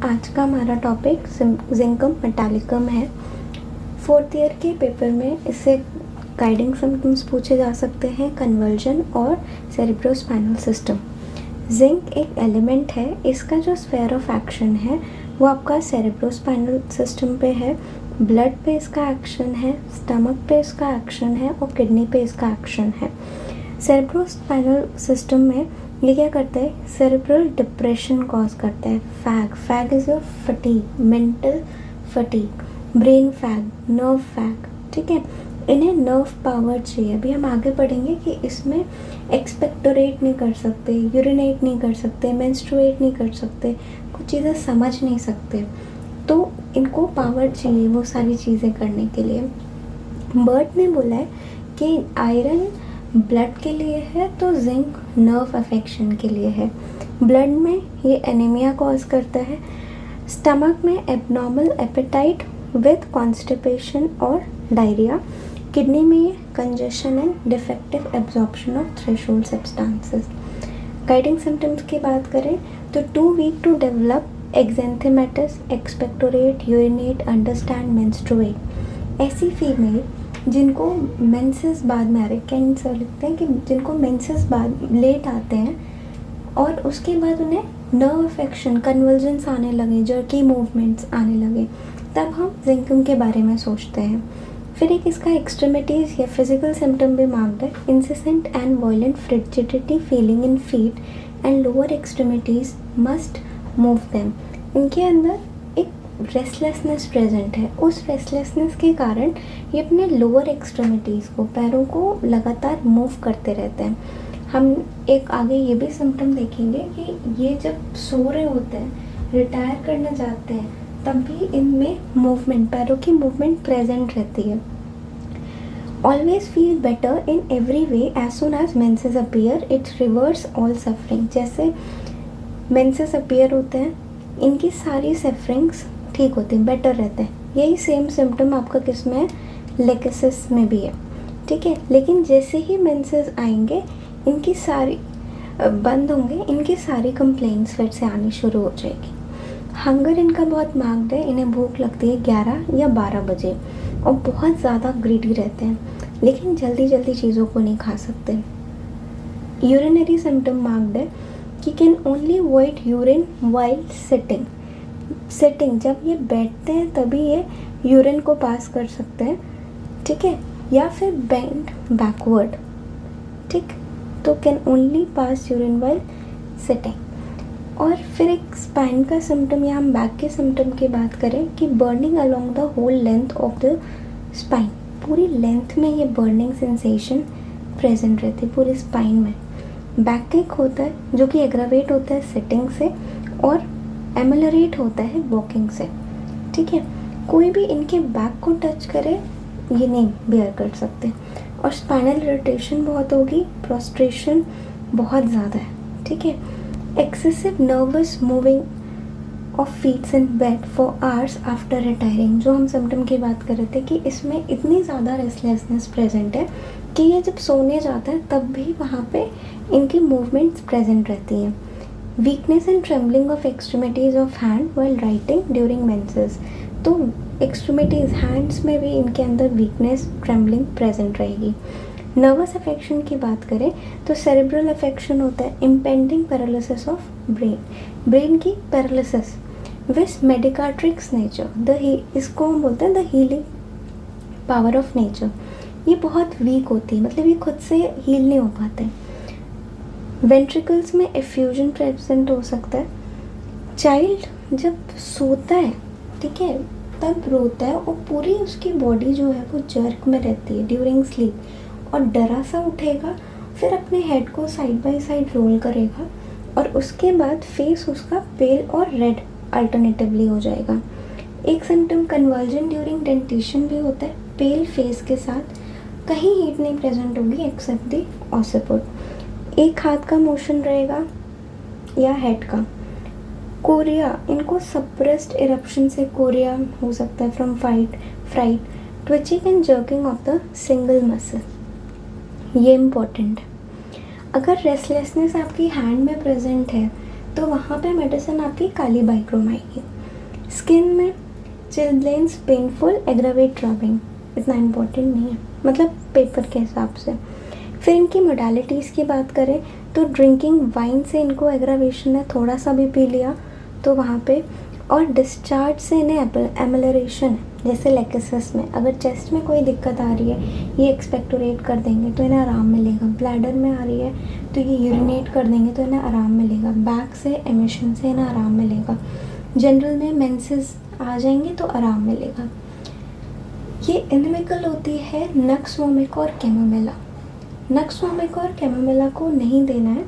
आज का हमारा टॉपिक जिंकम मेटालिकम है। 4th ईयर के पेपर में इससे गाइडिंग सिम्टम्स पूछे जा सकते हैं, कन्वर्जन और सेरेब्रोस्पाइनल सिस्टम। जिंक एक एलिमेंट है, इसका जो स्फीयर ऑफ एक्शन है वो आपका सेरेब्रोस्पाइनल सिस्टम पे है, ब्लड पे इसका एक्शन है, स्टमक पे इसका एक्शन है और किडनी पे इसका एक्शन है। सेरेब्रोस्पाइनल सिस्टम में ये क्या करता है, सेरेब्रल डिप्रेशन कॉज करता है। Fag is your fatigue, mental fatigue, brain fag, nerve fag, ठीक है। इन्हें नर्व पावर चाहिए। अभी हम आगे बढ़ेंगे कि इसमें एक्सपेक्टोरेट नहीं कर सकते, यूरिनेट नहीं कर सकते, मेंस्ट्रुएट नहीं कर सकते, कुछ चीज़ें समझ नहीं सकते, तो इनको पावर चाहिए वो सारी चीज़ें करने के लिए। बर्ट ने बोला है कि आयरन ब्लड के लिए है तो जिंक नर्व अफेक्शन के लिए है। ब्लड में ये एनीमिया कॉज करता है, स्टमक में एबनॉर्मल एपेटाइट विद कॉन्स्टिपेशन और डायरिया, किडनी में ये congestion and defective absorption of threshold substances. Guiding symptoms की बात करें तो 2 weak to develop exanthematous, expectorate, urinate, understand, menstruate. ऐसी फीमेल जिनको मेंसेस बाद में आ रहे, कैंसर लिखते हैं कि जिनको मेंसेस बाद लेट आते हैं और उसके बाद उन्हें नर्व अफेक्शन, कन्वल्जन्स आने लगे, जर्की मूवमेंट्स आने लगे, तब हम जिंकम के बारे में सोचते हैं। फिर एक इसका एक्सट्रीमिटीज़ या फिजिकल सिम्टम भी मांगता है, incessant and violent frigidity feeling in feet and lower extremities must move them. इनके अंदर एक रेस्टलेसनेस प्रेजेंट है, उस रेस्टलेसनेस के कारण ये अपने लोअर एक्सट्रीमिटीज़ को, पैरों को लगातार मूव करते रहते हैं। हम एक आगे ये भी सिम्टम देखेंगे कि ये जब सो रहे होते हैं, रिटायर करने जाते हैं, तब भी इनमें मूवमेंट, पैरों की मूवमेंट प्रेजेंट रहती है। Always feel better in every way as soon as menses appear, it's reverse all suffering. जैसे मेंसेस अपीयर होते हैं, इनकी सारी सफरिंग्स ठीक होती हैं, बेटर रहते हैं। यही सेम सिम्टम आपका किस में है, लेकेसिस में भी है, ठीक है। लेकिन जैसे ही मेंसेस आएंगे, इनकी सारी बंद होंगे, इनकी सारी कंप्लेंट्स फिर से आनी शुरू हो जाएगी। हंगर इनका बहुत मार्क्ड है, इन्हें भूख लगती है 11 या 12 बजे और बहुत ज़्यादा ग्रीडी रहते हैं, लेकिन जल्दी जल्दी चीज़ों को नहीं खा सकते। यूरिनरी सिम्टम मार्क्ड है कि can only avoid urine while sitting, जब ये बैठते हैं तभी ये यूरिन को पास कर सकते हैं, ठीक है, या फिर बेंड बैकवर्ड, ठीक, तो can only pass urine while sitting. और फिर एक स्पाइन का सिम्टम या हम बैक के सिम्टम की बात करें कि burning along the whole length of the spine, पूरी लेंथ में ये बर्निंग सेंसेशन प्रेजेंट रहती है, पूरी स्पाइन में। बैक एक होता है जो कि एग्रावेट होता है सिटिंग से और एमलरेट होता है वॉकिंग से, ठीक है। कोई भी इनके बैक को टच करे ये नहीं बेयर कर सकते। और स्पाइनल इरिटेशन बहुत होगी, प्रोस्ट्रेशन बहुत ज़्यादा है, ठीक है। Excessive nervous moving of feets in bed for hours after retiring, जो हम सिम्टम की बात कर रहे थे कि इसमें इतनी ज़्यादा रेस्टलेसनेस प्रेजेंट है कि ये जब सोने जाता है तब भी वहाँ पे इनकी मूवमेंट्स प्रेजेंट रहती हैं। Weakness and trembling of extremities of hand while writing during menses, तो एक्सट्रीमिटीज़ हैंड्स में भी इनके अंदर वीकनेस, ट्रेम्बलिंग प्रेजेंट रहेगी। नर्वस अफेक्शन की बात करें तो सेरेब्रल अफेक्शन होता है, इम्पेंडिंग पैरालिसिस ऑफ ब्रेन की पैरालिसिस विथ मेडिकाट्रिक्स नेचर, इसको हम बोलते हैं the healing power of nature. ये बहुत वीक होती है, मतलब ये खुद से हील नहीं हो पाते। वेंट्रिकल्स में एफ्यूजन प्रेजेंट हो सकता है। चाइल्ड जब सोता है, ठीक है, तब रोता है और पूरी उसकी बॉडी जो है वो जर्क में रहती है ड्यूरिंग स्लीप, और डरा सा उठेगा, फिर अपने हेड को साइड बाय साइड रोल करेगा और उसके बाद फेस उसका पेल और रेड अल्टरनेटिवली हो जाएगा। एक सिम्टम कन्वर्जन ड्यूरिंग डेंटिशन भी होता है, पेल फेस के साथ, कहीं हीट नहीं प्रेजेंट होगी एक्सेप्ट दी ऑसिपुट। एक हाथ का मोशन रहेगा या हेड का। कोरिया, इनको सप्रेस्ड इरप्शन से कोरिया हो सकता है from fright, twitching and jerking of the single muscle, ये इम्पॉर्टेंट है। अगर रेस्टलेसनेस आपकी हैंड में प्रेजेंट है तो वहाँ पे मेडिसिन आपकी काली बाइक्रोम आएगी। स्किन में चिल्ब्लेन्स पेनफुल एग्रावेट रबिंग, इतना इम्पोर्टेंट नहीं है, मतलब पेपर के हिसाब से। फिर इनकी मोडालिटीज़ की बात करें तो ड्रिंकिंग वाइन से इनको एग्रावेशन है, थोड़ा सा भी पी लिया तो वहाँ पे, और डिस्चार्ज से इन्हें एमलरेशन है, जैसे लेकेसिस में अगर चेस्ट में कोई दिक्कत आ रही है ये एक्सपेक्टोरेट कर देंगे तो इन्हें आराम मिलेगा, ब्लैडर में आ रही है तो ये यूरिनेट कर देंगे तो इन्हें आराम मिलेगा, बैक से एमिशन से इन्हें आराम मिलेगा, जनरल में मेंसेस आ जाएंगे तो आराम मिलेगा। ये इनमिकल होती है नक्स वोमिक और कैमोमिला। नक्स वोमिक और कैमोमिला को नहीं देना है,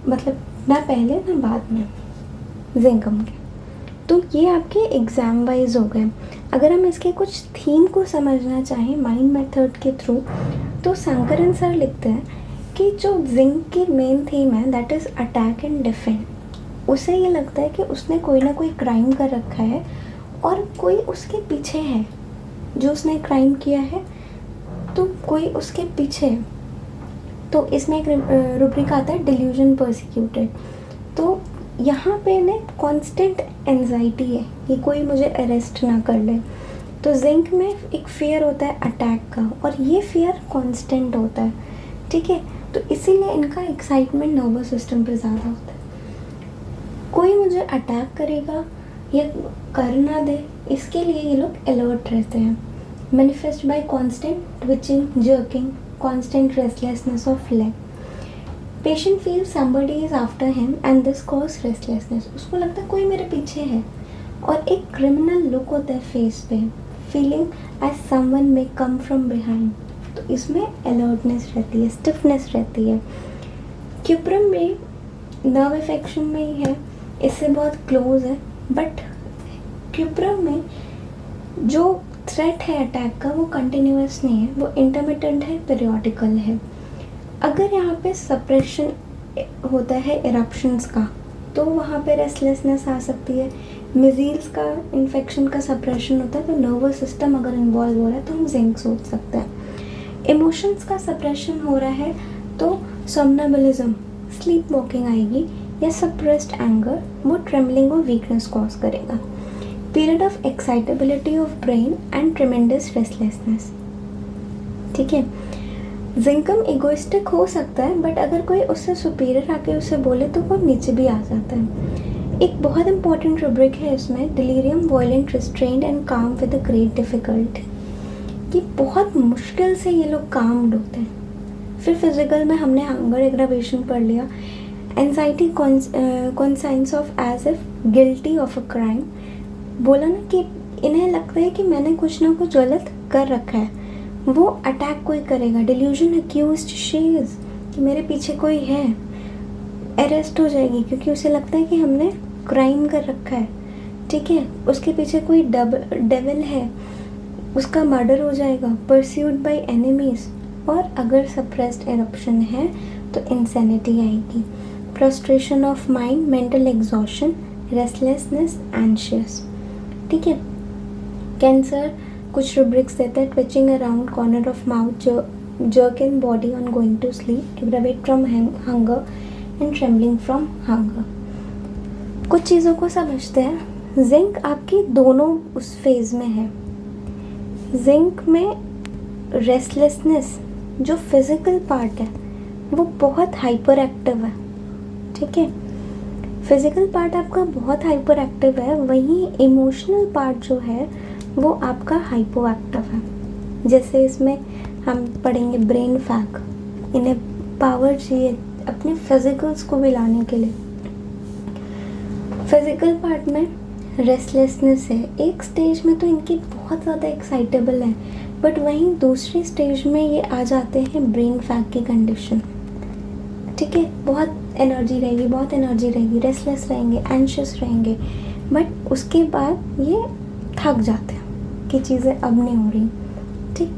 मतलब ना पहले ना बाद में जिंकम के। तो ये आपके एग्ज़ाम वाइज हो गए। अगर हम इसके कुछ थीम को समझना चाहें माइंड मेथड के थ्रू, तो शंकरन सर लिखते हैं कि जो जिंक की मेन थीम है that is attack and defend. उसे ये लगता है कि उसने कोई ना कोई क्राइम कर रखा है और कोई उसके पीछे है, जो उसने क्राइम किया है तो कोई उसके पीछे है। तो इसमें एक रुब्रिक आता है डिल्यूजन परसिक्यूटेड। तो यहाँ पे ना कांस्टेंट एंजाइटी है कि कोई मुझे अरेस्ट ना कर ले। तो जिंक में एक फियर होता है अटैक का, और ये फियर कांस्टेंट होता है, ठीक है। तो इसीलिए इनका एक्साइटमेंट नर्वस सिस्टम पे ज़्यादा होता है। कोई मुझे अटैक करेगा या कर ना दे, इसके लिए ये लोग अलर्ट रहते हैं। Manifest by constant twitching, jerking, constant restlessness of leg. Patient feel somebody is after him and this cause restlessness. उसको लगता है कोई मेरे पीछे है, और एक क्रिमिनल लुक होता है फेस पे, feeling as someone may come from behind. तो इसमें अलर्टनेस रहती है, स्टिफनेस रहती है। क्यूप्रम में नर्व इफेक्शन में ही है, इससे बहुत क्लोज है, बट क्यूप्रम में जो थ्रेट है अटैक का वो कंटिन्यूअस नहीं है, वो इंटरमिटेंट है, पीरियोडिकल है। अगर यहाँ पे सप्रेशन होता है इरप्शंस का, तो वहाँ पे रेस्टलेसनेस आ सकती है। मिजील्स का इन्फेक्शन का सप्रेशन होता है तो नर्वस सिस्टम अगर इन्वॉल्व हो रहा है तो हम जिंक सोच सकते हैं। इमोशंस का सप्रेशन हो रहा है तो सोमनाबुलिज्म, स्लीप वॉकिंग आएगी, या सप्रेस्ड एंगर, वो ट्रेमलिंग और वीकनेस कॉज करेगा। Period of excitability of brain and ट्रेमेंडस restlessness, ठीक है। जिंकम इगोइस्टिक हो सकता है, बट अगर कोई उससे सुपीरियर आके उसे बोले तो वो नीचे भी आ जाता है। एक बहुत इंपॉर्टेंट रुब्रिक है इसमें, डिलीरियम वायलेंट रिस्ट्रेंड एंड काम विद अ ग्रेट डिफिकल्टी, कि बहुत मुश्किल से ये लोग काम्ड होते हैं। फिर फिजिकल में हमने हंगर एग्रावेशन पढ़ लिया, anxiety conscience of as if guilty of a crime. बोला ना कि इन्हें लगता है कि मैंने कुछ ना कुछ गलत कर रखा है, वो अटैक कोई करेगा। डिल्यूजन एक्यूज्ड शी इज, कि मेरे पीछे कोई है, अरेस्ट हो जाएगी क्योंकि उसे लगता है कि हमने क्राइम कर रखा है, ठीक है। उसके पीछे कोई डेविल है, उसका मर्डर हो जाएगा। परस्यूड बाय एनिमीज, और अगर सप्रेस्ड एरप्शन है तो इंसैनिटी आएगी। Frustration of mind, mental exhaustion, restlessness, anxious, ठीक है। कैंसर कुछ रुब्रिक्स देते हैं, twitching around corner of mouth, jerk in body on going to sleep, aggravate from hunger and trembling from hunger। कुछ चीज़ों को समझते हैं। जिंक आपकी दोनों उस फेज में है। जिंक में रेस्टलेसनेस जो फिज़िकल पार्ट है वो बहुत हाइपर एक्टिव है, ठीक है। फिज़िकल पार्ट आपका बहुत हाइपर एक्टिव है, वहीं इमोशनल पार्ट जो है वो आपका हाइपो एक्टिव है। जैसे इसमें हम पढ़ेंगे ब्रेन फैग, इन्हें पावर चाहिए अपने फिजिकल्स को भी लाने के लिए। फिजिकल पार्ट में रेस्टलेसनेस है, एक स्टेज में तो इनकी बहुत ज़्यादा एक्साइटेबल है, बट वहीं दूसरी स्टेज में ये आ जाते हैं ब्रेन फैग की कंडीशन, ठीक है। बहुत एनर्जी रहेगी, रेस्टलेस रहेंगे, एंशियस रहेंगे, बट उसके बाद ये थक जाते हैं कि चीज़ें अब नहीं हो रही, ठीक।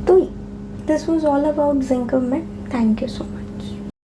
तो this was all about zinc. Thank you so much.